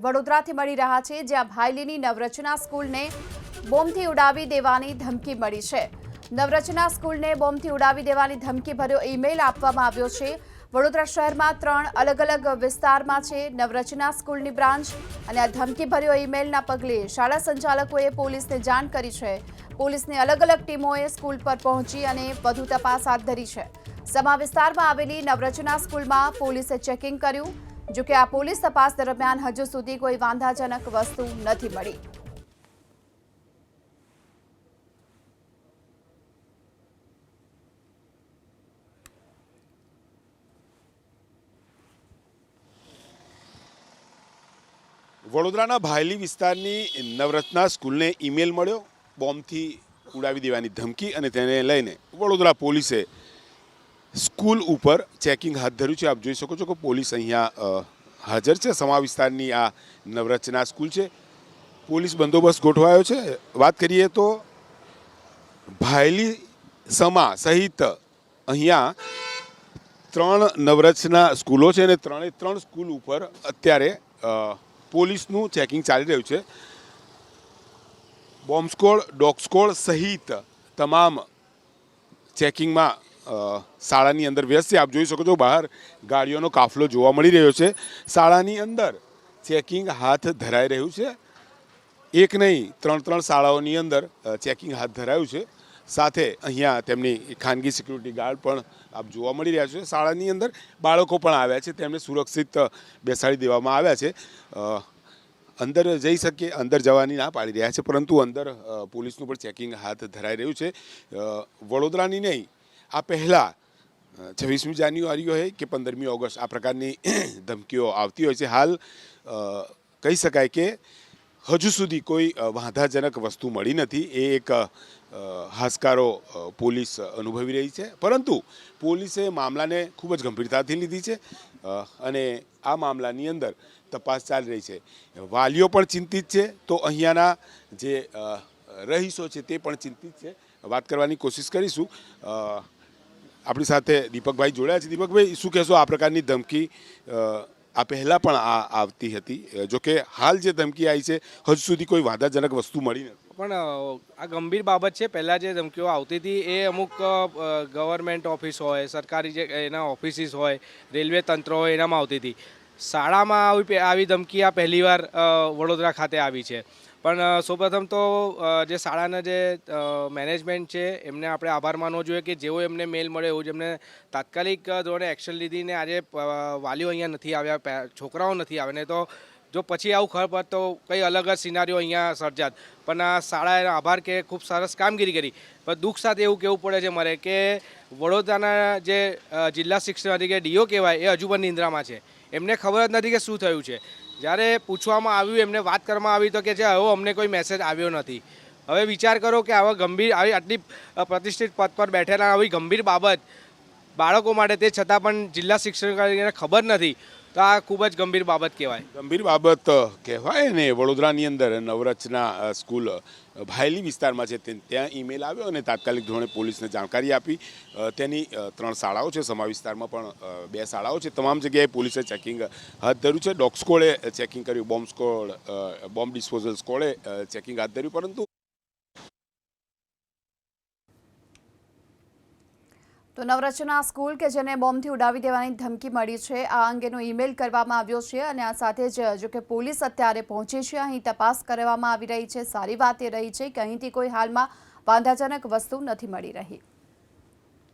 વડોદરાથી મળી રહ્યા છે, જ્યાં ભાયલીની નવરચના સ્કૂલને બોમ્બથી ઉડાવી દેવાની ધમકી મળી છે। નવરચના સ્કૂલને બોમ્બથી ઉડાવી દેવાની ધમકી ભર્યો ઈમેલ આપવામાં આવ્યો છે। વડોદરા શહેરમાં 3 અલગ અલગ વિસ્તારમાં છે નવરચના સ્કૂલની બ્રાન્ચ, અને આ ધમકી ભર્યો ઈમેલના પગલે શાળા સંચાલકોએ પોલીસને જાણ કરી છે। પોલીસની અલગ અલગ ટીમોએ સ્કૂલ પર પહોંચી અને વધુ તપાસ હાથ ધરી છે। સમા વિસ્તારમાં આવેલી નવરચના સ્કૂલમાં પોલીસે ચેકિંગ કર્યું, જો કે આ પોલીસ તપાસ દરમિયાન હજુ સુધી કોઈ વાંધાજનક વસ્તુ નથી મળી। વડોદરાના ભાયલી વિસ્તારની નવરત્ના સ્કૂલને ઈમેલ મળ્યો બોમ્બથી ઉડાવી દેવાની ધમકી, અને તેને લઈને વડોદરા પોલીસે સ્કૂલ ઉપર ચેકિંગ હાથ ધર્યું છે। આપ જોઈ શકો છો કે પોલીસ અહીંયા હાજર છે। સમા વિસ્તારની આ નવરચના સ્કૂલ છે, પોલીસ બંદોબસ્ત ગોઠવાયો છે। વાત કરીએ તો ભાયલી સમા સહિત અહીંયા 3 નવરચના સ્કૂલો છે, અને 3 સ્કૂલ ઉપર અત્યારે પોલીસનું ચેકિંગ ચાલી રહ્યું છે। બોમ્બ સ્ક્વોડ, ડોગ સ્ક્વોડ સહિત તમામ ચેકિંગમાં શાળાની અંદર વ્યસ્ત છે। આપ જોઈ શકો છો બહાર ગાડીઓનો કાફલો જોવા મળી રહ્યો છે। શાળાની અંદર ચેકિંગ હાથ ધરાઈ રહ્યું છે। એક નહીં 3 શાળાઓની અંદર ચેકિંગ હાથ ધરાયું છે। સાથે અહીંયા તેમની ખાનગી સિક્યુરિટી ગાર્ડ પણ આપ જોવા મળી રહ્યા છે। શાળાની અંદર બાળકો પણ આવ્યા છે, તેમને સુરક્ષિત બેસાડી દેવામાં આવ્યા છે। અંદર જઈ શકીએ, અંદર જવાની ના પાડી રહ્યા છે, પરંતુ અંદર પોલીસનું પણ ચેકિંગ હાથ ધરાઈ રહ્યું છે। વડોદરાની નહીં, આ પહેલાં 26મી જાન્યુઆરી હોય કે 15મી ઓગસ્ટ આ પ્રકારની ધમકીઓ આવતી હોય છે। હાલ કહી શકાય કે હજુ સુધી કોઈ વાંધાજનક વસ્તુ મળી નથી। એ એક હાશકારો પોલીસ અનુભવી રહી છે, પરંતુ પોલીસે મામલાને ખૂબ જ ગંભીરતાથી લીધી છે, અને આ મામલાની અંદર તપાસ ચાલી રહી છે। વાલીઓ પણ ચિંતિત છે, તો અહીંયાના જે રહીશો છે તે પણ ચિંતિત છે। વાત કરવાની કોશિશ કરીશું। આપણી સાથે દીપકભાઈ જોડાયા છે। દીપકભાઈ, શું કહેશો? આ પ્રકારની ધમકી આ પહેલાં પણ આવતી હતી, જોકે હાલ જે ધમકી આવી છે હજુ સુધી કોઈ વાંધાજનક વસ્તુ મળી નથી, પણ આ ગંભીર બાબત છે। પહેલાં જે ધમકીઓ આવતી હતી એ અમુક ગવર્મેન્ટ ઓફિસ હોય, સરકારી જે એના ઓફિસીસ હોય, રેલવે તંત્ર હોય, એનામાં આવતી હતી। શાળામાં આવી ધમકી આ પહેલીવાર વડોદરા ખાતે આવી છે। પણ સૌપ્રથમ તો જે શાળાના જે મેનેજમેન્ટ છે એમને આપણે આભાર માનવો જોઈએ કે જેવો એમને મેલ મળ્યો એવું જ એમને તાત્કાલિક ધોરણે એક્શન લીધી, ને આજે વાલીઓ અહીંયા નથી આવ્યા, છોકરાઓ નથી આવ્યા, ને તો જો પછી આવું ખબર પડત તો કંઈ અલગ જ સિનારીઓ અહીંયા સર્જાત। પણ આ શાળાએ આભાર કે ખૂબ સરસ કામગીરી કરી। પણ દુઃખ સાથે એવું કહેવું પડે છે મારે કે વડોદરાના જે જિલ્લા શિક્ષણ અધિકારી ડીઓ કહેવાય એ હજુ પણ નિંદ્રામાં છે। એમને ખબર જ નથી કે શું થયું છે। જ્યારે પૂછવામાં આવ્યું, એમને વાત કરવામાં આવી તો કે છે હવે અમને કોઈ મેસેજ આવ્યો નથી। હવે વિચાર કરો કે આવા ગંભીર, આવી આટલી પ્રતિષ્ઠિત પદ પર બેઠેલા આવી ગંભીર બાબત બાળકો માટે, તે છતાં પણ જિલ્લા શિક્ષણ અધિકારીને ખબર નથી, તો આ ખૂબ જ ગંભીર બાબત કહેવાય। ગંભીર બાબત કહેવાય ને। વડોદરાની અંદર નવરચના સ્કૂલ ભાયલી વિસ્તારમાં છે, ત્યાં ઈમેલ આવ્યો અને તાત્કાલિક ધોરણે પોલીસને જાણકારી આપી। તેની 3 શાળાઓ છે, સમા વિસ્તારમાં પણ 2 શાળાઓ છે। તમામ જગ્યાએ પોલીસે ચેકિંગ હાથ ધર્યું છે। ડોગ સ્ક્વોડે ચેકિંગ કર્યું, બોમ્બ ડિસ્પોઝલ સ્ક્વોડે ચેકિંગ હાથ ધર્યું, પરંતુ તો નવરચના સ્કૂલ કે જેને બોમ્બથી ઉડાવી દેવાની ધમકી મળી છે, આ અંગેનો ઈમેલ કરવામાં આવ્યો છે, અને આ સાથે જ જો કે પોલીસ અત્યારે પહોંચી છે, અહીં તપાસ કરવામાં આવી રહી છે। સારી વાત એ રહી છે કે અહીંથી કોઈ હાલમાં વાંધાજનક વસ્તુ નથી મળી રહી।